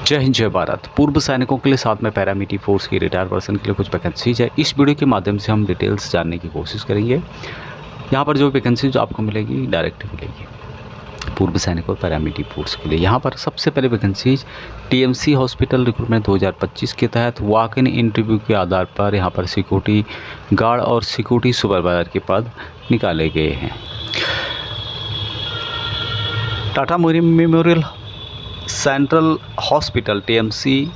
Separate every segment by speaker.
Speaker 1: जय हिंद जय भारत। पूर्व सैनिकों के लिए साथ में पैरामिलिट्री फोर्स की रिटायर पर्सन के लिए कुछ वैकेंसीज है। इस वीडियो के माध्यम से हम डिटेल्स जानने की कोशिश करेंगे। यहाँ पर जो वैकेंसीज आपको मिलेगी डायरेक्ट मिलेगी पूर्व सैनिक और पैरामिलिट्री फोर्स के लिए। यहाँ पर सबसे पहले वैकेंसीज टीएमसी हॉस्पिटल रिक्रूटमेंट 2025 के तहत वॉक इन इंटरव्यू के आधार पर यहाँ पर सिक्योरिटी गार्ड और सिक्योरिटी सुपरवाइजर के पद निकाले गए हैं। Tata memorial central hospital TMC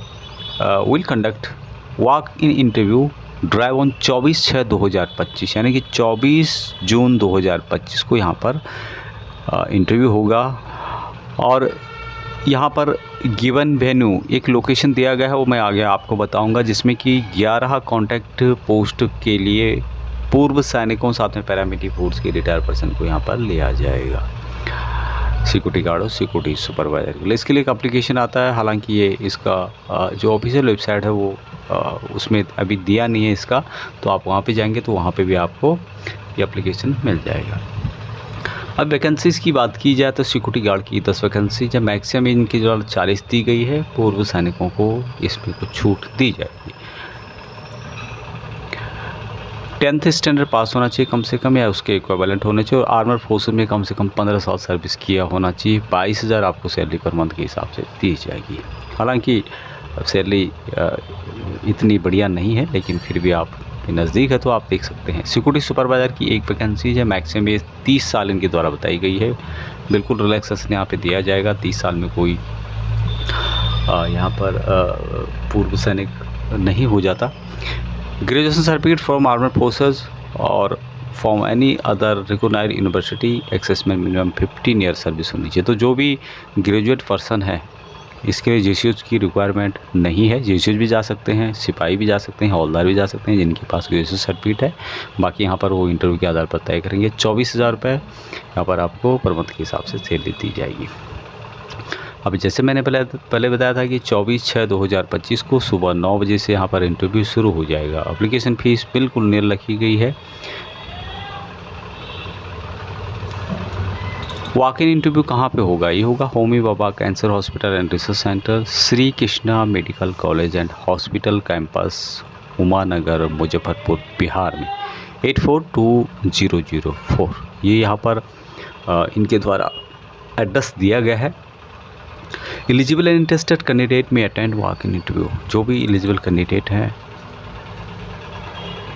Speaker 1: will conduct walk in interview drive on 24/6/2025 यानी कि 24 जून 2025 को यहाँ पर इंटरव्यू होगा। और यहाँ पर गिवन वेन्यू एक लोकेशन दिया गया है, वो मैं आगे आपको बताऊंगा, जिसमें कि 11 कॉन्टैक्ट पोस्ट के लिए पूर्व सैनिकों साथ में पैरामिलिट्री फोर्स के रिटायर पर्सन को यहाँ पर लिया जाएगा, सिक्योरिटी गार्ड और सिक्योरिटी सुपरवाइजर के लिए। इसके लिए एक एप्लीकेशन आता है, हालांकि ये इसका जो ऑफिशियल वेबसाइट है वो उसमें अभी दिया नहीं है इसका, तो आप वहाँ पे जाएंगे तो वहाँ पे भी आपको ये एप्लीकेशन मिल जाएगा। अब वैकेंसीज़ की बात की जाए तो सिक्योरिटी गार्ड की 10 वैकेंसी जब मैक्सिमम इनकी जो 40 दी गई है, पूर्व सैनिकों को इसमें कुछ छूट दी जाएगी। 10th स्टैंडर्ड पास होना चाहिए कम से कम, या उसके इक्विवेलेंट होना चाहिए, और आर्मर फोर्सेस में कम से कम 15 साल सर्विस किया होना चाहिए। 22,000 आपको सैलरी पर मंथ के हिसाब से दी जाएगी। हालांकि सैलरी इतनी बढ़िया नहीं है, लेकिन फिर भी आप नज़दीक है तो आप देख सकते हैं। सिक्योरिटी सुपरवाइज़र की एक वैकेंसी है, मैक्सिमम एज 30 साल इनके द्वारा बताई गई है। बिल्कुल रिलैक्सेशन यहाँ पे दिया जाएगा। 30 साल में कोई यहाँ पर पूर्व सैनिक नहीं हो जाता। Graduation certificate from armed forces और from any other recognised university, excess में मिनिमम 15 ईयर सर्विस होनी चाहिए। तो जो भी ग्रेजुएट पर्सन है इसके लिए जेसीओज की रिक्वायरमेंट नहीं है। जेसीओज भी जा सकते हैं, सिपाही भी जा सकते हैं, हवलदार भी जा सकते हैं जिनके पास ग्रेजुएशन सर्टिफिकेट है। बाकी यहाँ पर वो इंटरव्यू के आधार पर तय करेंगे। 24,000 रुपये यहाँ पर आपको पर मंथ के हिसाब से सैलरी दी जाएगी। अब जैसे मैंने पहले बताया था कि 24/6/2025 को सुबह 9 बजे से यहाँ पर इंटरव्यू शुरू हो जाएगा। एप्लीकेशन फ़ीस बिल्कुल निल रखी गई है। वॉक इन इंटरव्यू कहाँ पे होगा? ये होगा Homi Bhabha cancer hospital and research centre, Shri Krishna medical college and hospital campus, Umanagar, Muzaffarpur, Bihar में 842004। ये यहाँ पर इनके द्वारा एड्रेस दिया गया है। एलिजिबल एंड इंटरेस्टेड कैंडिडेट में अटेंड वॉक इन इंटरव्यू। जो भी एलिजिबल कैंडिडेट हैं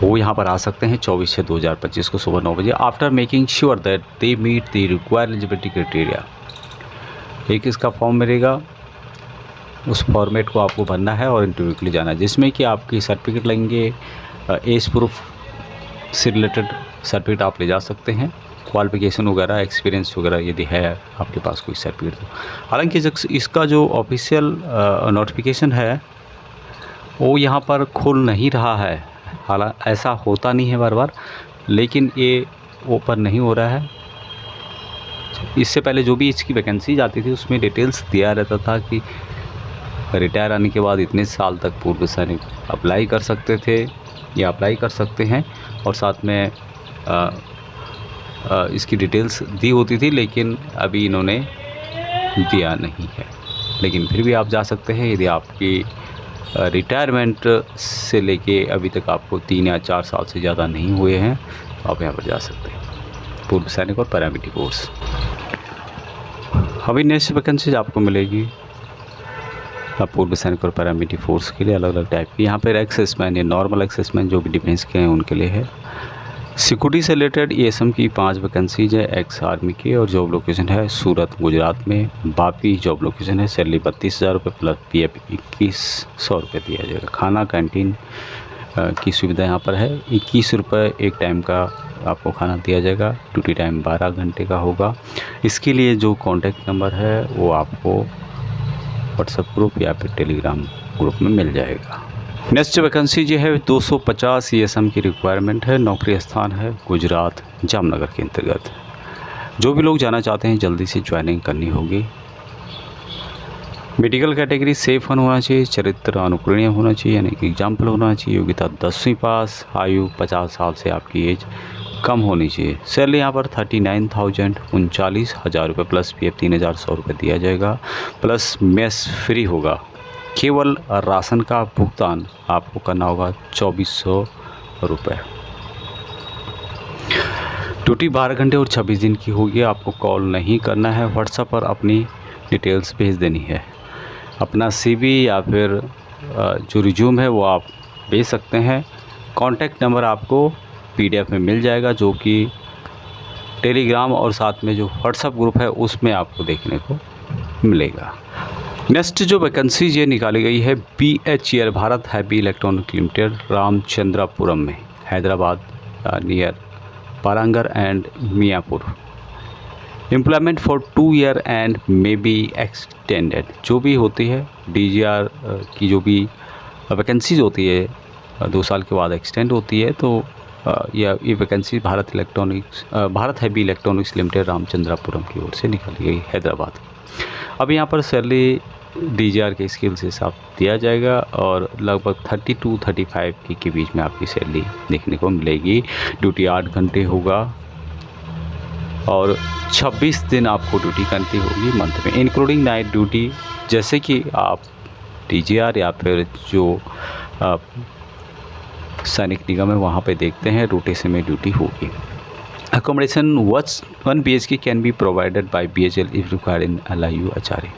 Speaker 1: वो यहाँ पर आ सकते हैं 24/6/2025 को सुबह 9 बजे, after making sure that they meet the required eligibility criteria. एक इसका फॉर्म मिलेगा, उस फॉर्मेट को आपको भरना है और इंटरव्यू के लिए जाना है, जिसमें कि आपकी सर्टिफिकेट लेंगे, एज प्रूफ से रिलेटेड सर्टिफिकेट आप ले जा सकते हैं, क्वालिफिकेशन वगैरह, एक्सपीरियंस वगैरह यदि है आपके पास कोई सर्टिफिकेट। हालांकि इसका जो ऑफिशियल नोटिफिकेशन है वो यहाँ पर खुल नहीं रहा है। हालांकि ऐसा होता नहीं है बार बार, लेकिन ये ओपन नहीं हो रहा है। इससे पहले जो भी इसकी वैकेंसी जाती थी उसमें डिटेल्स दिया रहता था कि रिटायर आने के बाद इतने साल तक पूर्व सैनिक अप्लाई कर सकते थे या अप्लाई कर सकते हैं, और साथ में इसकी डिटेल्स दी होती थी, लेकिन अभी इन्होंने दिया नहीं है। लेकिन फिर भी आप जा सकते हैं यदि आपकी रिटायरमेंट से लेके अभी तक आपको 3 या 4 साल से ज़्यादा नहीं हुए हैं, तो आप यहाँ पर जा सकते हैं, पूर्व सैनिक और पैरामिलिट्री फोर्स। अभी नेक्स्ट वैकेंसीज आपको मिलेगी पूर्व सैनिक और पैरामिलिट्री फोर्स के लिए अलग अलग टाइप की। यहाँ पर एक्सेसमैन या नॉर्मल एक्सेसमैन जो भी डिफेंस के हैं उनके लिए है। सिक्योरिटी से रिलेटेड ESM की 5 वैकेंसीज है, एक्स आर्मी की, और जॉब लोकेशन है सूरत गुजरात में। बापी जॉब लोकेशन है। सैलरी 32,000 रुपये प्लस PF 2100 रुपये दिया जाएगा। खाना कैंटीन की सुविधा यहाँ पर है। 21 रुपये एक टाइम का आपको खाना दिया जाएगा। ड्यूटी टाइम 12 घंटे का होगा। इसके लिए जो कॉन्टैक्ट नंबर है वो आपको व्हाट्सएप ग्रुप या फिर टेलीग्राम ग्रुप में मिल जाएगा। नेक्स्ट वैकेंसी जो है 250 ESM की रिक्वायरमेंट है। नौकरी स्थान है गुजरात, जामनगर के अंतर्गत। जो भी लोग जाना चाहते हैं जल्दी से ज्वाइनिंग करनी होगी। मेडिकल कैटेगरी सेफ होना चाहिए, चरित्र अनुकरणीय होना चाहिए यानी कि एग्जाम्पल होना चाहिए, योग्यता 10वीं पास, आयु 50 साल से आपकी एज कम होनी चाहिए। सैलरी यहाँ पर 39,000 रुपये प्लस PF 3,100 रुपये दिया जाएगा, प्लस मेस फ्री होगा केवल राशन का भुगतान आपको करना होगा 2400 रुपये। ड्यूटी 12 घंटे और 26 दिन की होगी। आपको कॉल नहीं करना है, व्हाट्सएप पर अपनी डिटेल्स भेज देनी है। अपना CV या फिर जो रिज्यूम है वो आप भेज सकते हैं। कॉन्टैक्ट नंबर आपको PDF में मिल जाएगा, जो कि टेलीग्राम और साथ में जो व्हाट्सएप ग्रुप है उसमें आपको देखने को मिलेगा। नेक्स्ट जो वैकेंसीज ये निकाली गई है BHEL Bharat heavy electronic limited, Ramachandrapuram में, हैदराबाद नियर पालांगर and Miyapur. Employment for 2 year and may be extended. जो भी होती है DGR की जो भी वैकेंसीज होती है 2 साल के बाद एक्सटेंड होती है। तो ये vacancy Bharat heavy electronics limited Ramachandrapuram की ओर से निकाली गई, हैदराबाद। अब यहाँ पर सैलरी DGR के स्केल से हिसाब दिया जाएगा और लगभग 30 to 35 के बीच में आपकी सैलरी देखने को मिलेगी। ड्यूटी 8 घंटे होगा और 26 दिन आपको ड्यूटी करनी होगी मंथ में, इंक्लूडिंग नाइट ड्यूटी। जैसे कि आप DGR या फिर जो सैनिक निगम है वहाँ पे देखते हैं रोटेशन में ड्यूटी होगी। Accommodation 1 BHK can be provided by BHEL if required in LIU आचार्य।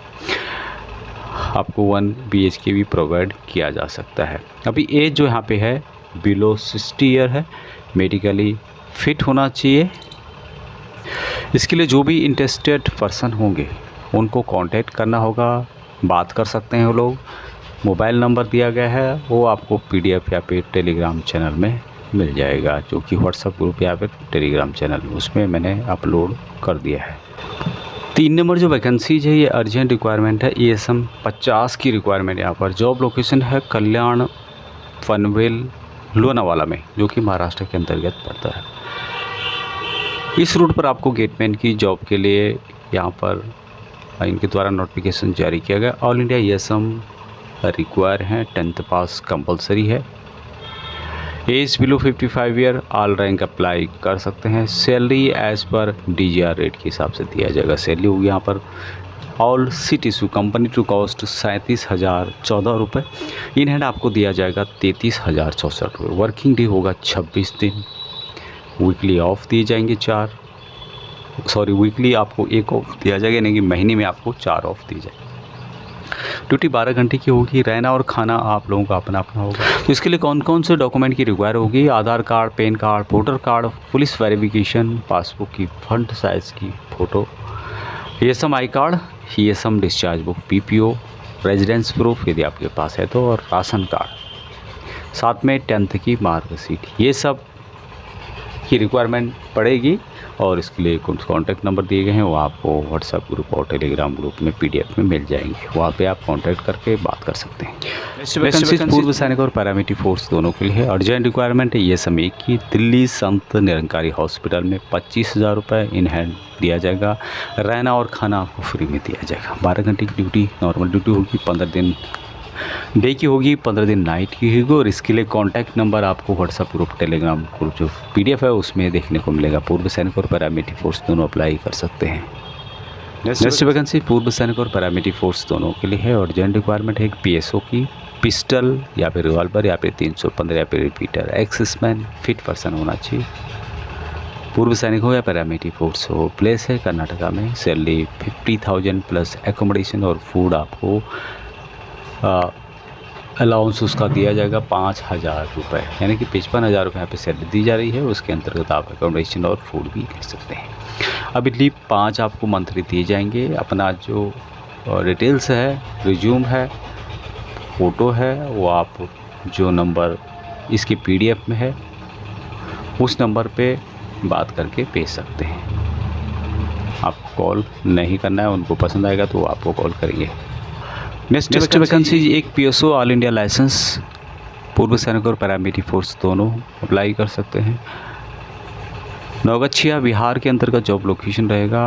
Speaker 1: आपको 1 BHK भी प्रोवाइड किया जा सकता है। अभी एज जो यहाँ पे है बिलो 60 ईयर है, मेडिकली फिट होना चाहिए। इसके लिए जो भी इंटरेस्टेड पर्सन होंगे उनको कांटेक्ट करना होगा, बात कर सकते हैं वो लोग। मोबाइल नंबर दिया गया है, वो आपको PDF या फिर टेलीग्राम चैनल में मिल जाएगा, जो कि व्हाट्सएप ग्रुप या फिर टेलीग्राम चैनल उसमें मैंने अपलोड कर दिया है। 3 नंबर जो वैकेंसीज है ये अर्जेंट रिक्वायरमेंट है, ESM 50 की रिक्वायरमेंट। यहाँ पर जॉब लोकेशन है कल्याण पनवेल लोनावाला में, जो कि महाराष्ट्र के अंतर्गत पड़ता है। इस रूट पर आपको गेटमैन की जॉब के लिए यहाँ पर इनके द्वारा नोटिफिकेशन जारी किया गया। ऑल इंडिया ESM रिक्वायर हैं, 10th पास कंपलसरी है। Age below 55 year, all rank apply कर सकते हैं। सैलरी एज पर DGR रेट के हिसाब से दिया जाएगा। सैलरी होगी यहाँ पर all CTC company to cost 37,014 रुपये। इन हैंड आपको दिया जाएगा 33,064 रुपये। वर्किंग डे होगा 26 दिन। वीकली ऑफ दिए जाएंगे वीकली आपको 1 ऑफ दिया जाएगा, यानी कि महीने में आपको 4 ऑफ दी जाएगी। ड्यूटी 12 घंटे की होगी। रहना और खाना आप लोगों का अपना अपना होगा। तो इसके लिए कौन कौन से डॉक्यूमेंट की रिक्वायर होगी? Aadhaar card, PAN card, voter card, police verification, passbook की फ्रंट साइज़ की photo, ESM I card, ESM discharge book, PPO, residence proof यदि आपके पास है तो, और राशन कार्ड, साथ में 10th की मार्कशीट। ये सब की रिक्वायरमेंट पड़ेगी और इसके लिए कुछ कॉन्टैक्ट नंबर दिए गए हैं, वो आपको व्हाट्सएप ग्रुप और टेलीग्राम ग्रुप में PDF में मिल जाएंगे। वहाँ पे आप कॉन्टैक्ट करके बात कर सकते हैं। वैकेंसीज पूर्व सैनिक और पैरामिलिट्री फोर्स दोनों के लिए है। अर्जेंट रिक्वायरमेंट है ESM 1 की, दिल्ली संत निरंकारी हॉस्पिटल में 25,000 रुपये इन हैंड दिया जाएगा। रहना और खाना आपको फ्री में दिया जाएगा। 12 घंटे की ड्यूटी, नॉर्मल ड्यूटी होगी। 15 दिन डे की होगी, 15 दिन नाइट की होगी। और इसके लिए कॉन्टैक्ट नंबर आपको व्हाट्सएप ग्रुप, टेलीग्राम ग्रुप जो PDF है उसमें देखने को मिलेगा। पूर्व सैनिक और पैरामिलिट्री फोर्स दोनों अप्लाई कर सकते हैं। नेक्स्ट वैकेंसी पूर्व सैनिक और पैरामिलिट्री फोर्स दोनों के लिए है। और अर्जेंट रिक्वायरमेंट है एक PSO की, पिस्टल या फिर रिवॉल्वर या फिर 315 या फिर रिपीटर, एक्सिसमैन, फिट पर्सन होना चाहिए। पूर्व सैनिक हो या पैरामिलिट्री फोर्स हो। प्लेस है कर्नाटका में। सैलरी 50,000 प्लस एकोमोडेशन और फूड आपको अलाउंस उसका दिया जाएगा 5,000 रुपये, यानी कि 55,000 रुपये यहाँ पे सैलरी दी जा रही है। उसके अंतर्गत आप एकोमोडेशन और फूड भी ले सकते हैं। अभी लीव 5 आपको मंथली दिए जाएंगे। अपना जो डिटेल्स है, रिज्यूम है, फ़ोटो है, वो आप जो नंबर इसकी PDF में है उस नंबर पे बात करके भेज सकते हैं। आपको कॉल नहीं करना है, उनको पसंद आएगा तो आपको कॉल करेंगे। नेक्स्ट वैकेंसी एक PSO ऑल इंडिया लाइसेंस, पूर्व सैनिक और पैरामिलिट्री फोर्स दोनों अप्लाई कर सकते हैं। नवगछिया बिहार के अंतर्गत जॉब लोकेशन रहेगा।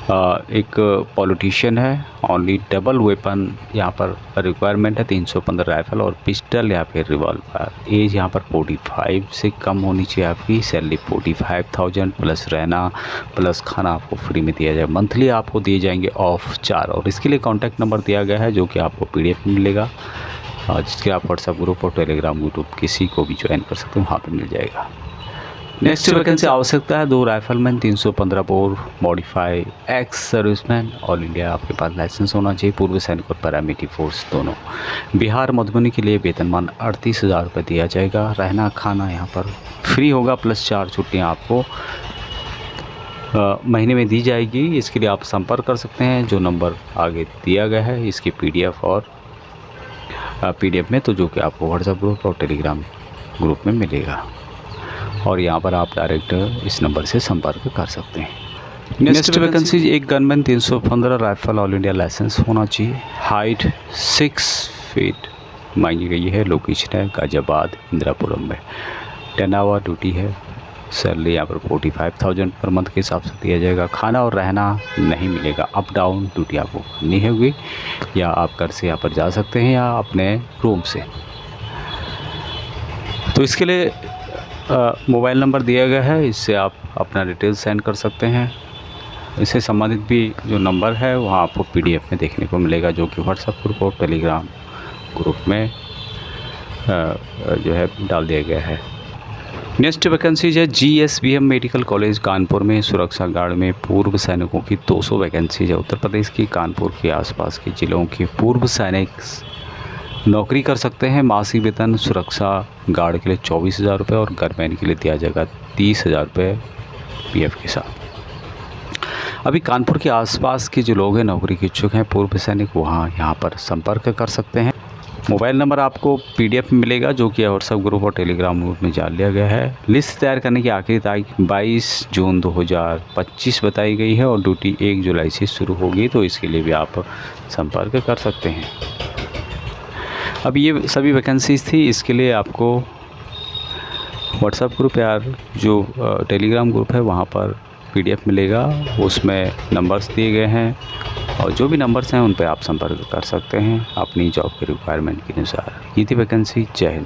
Speaker 1: एक पॉलिटिशियन है, ओनली डबल वेपन यहाँ पर रिक्वायरमेंट है, 315 राइफल और पिस्टल या फिर रिवॉल्वर। एज यहाँ पर 45 से कम होनी चाहिए आपकी। सैलरी 45,000 प्लस रहना प्लस खाना आपको फ्री में दिया जाए। मंथली आपको दिए जाएंगे ऑफ 4 और इसके लिए कॉन्टैक्ट नंबर दिया गया है जो कि आपको PDF में मिलेगा, जिसके आप व्हाट्सएप ग्रुप और टेलीग्राम यूट्यूब किसी को भी ज्वाइन कर सकते हैं, वहाँ पर मिल जाएगा। नेक्स्ट वैकेंसी आवश्यकता है 2 rifleman, 315 bore, modify, ex serviceman, all India आपके पास लाइसेंस होना चाहिए, पूर्व सैनिक और पैरामिलिट्री फोर्स दोनों। बिहार मधुबनी के लिए वेतनमान 38,000 रुपये दिया जाएगा। रहना खाना यहाँ पर फ्री होगा प्लस 4 छुट्टियाँ आपको महीने में दी जाएगी। इसके लिए आप संपर्क कर सकते हैं जो नंबर आगे दिया गया है इसकी PDF और PDF में, तो जो कि आपको व्हाट्सएप ग्रुप और टेलीग्राम ग्रुप में मिलेगा और यहाँ पर आप डायरेक्ट इस नंबर से संपर्क कर सकते हैं। नेक्स्ट वैकेंसी एक gunman, 315 rifle, all India licence होना चाहिए, हाइट 6 फीट मांगी गई है। लोकेशन है गाजियाबाद इंदिरापुरम में। 10 आवर ड्यूटी है। सैलरी यहाँ पर 45,000 पर मंथ के हिसाब से दिया जाएगा। खाना और रहना नहीं मिलेगा, अप डाउन ड्यूटी आपको करनी होगी, या आप घर से यहाँ पर जा सकते हैं या अपने रूम से। तो इसके लिए मोबाइल नंबर दिया गया है, इससे आप अपना डिटेल्स सेंड कर सकते हैं। इससे संबंधित भी जो नंबर है वहाँ आपको PDF में देखने को मिलेगा जो कि व्हाट्सएप ग्रुप और टेलीग्राम ग्रुप में जो है डाल दिया गया है। नेक्स्ट वैकेंसीज है GSBM मेडिकल कॉलेज कानपुर में, सुरक्षा गार्ड में पूर्व सैनिकों की 200 वैकेंसीज है। उत्तर प्रदेश की कानपुर के आसपास के ज़िलों के पूर्व सैनिक नौकरी कर सकते हैं। मासिक वेतन सुरक्षा गार्ड के लिए 24,000 रुपये और गनमैन के लिए दिया जाएगा 30,000 रुपये PF के साथ। अभी कानपुर के आसपास के जो लोग हैं नौकरी के इच्छुक हैं पूर्व सैनिक, वहाँ यहाँ पर संपर्क कर सकते हैं। मोबाइल नंबर आपको PDF में मिलेगा जो कि व्हाट्सएप ग्रुप और टेलीग्राम ग्रुप में डाल दिया गया है। लिस्ट तैयार करने की आखिरी तारीख 22 जून 2025 बताई गई है और ड्यूटी 1 जुलाई से शुरू होगी, तो इसके लिए भी आप संपर्क कर सकते हैं। अब ये सभी वैकेंसीज थी, इसके लिए आपको व्हाट्सएप ग्रुप या जो टेलीग्राम ग्रुप है वहाँ पर PDF मिलेगा, उसमें नंबर्स दिए गए हैं और जो भी नंबर्स हैं उन पर आप संपर्क कर सकते हैं अपनी जॉब के रिक्वायरमेंट के अनुसार। ये थी वैकेंसी। जय हिंद।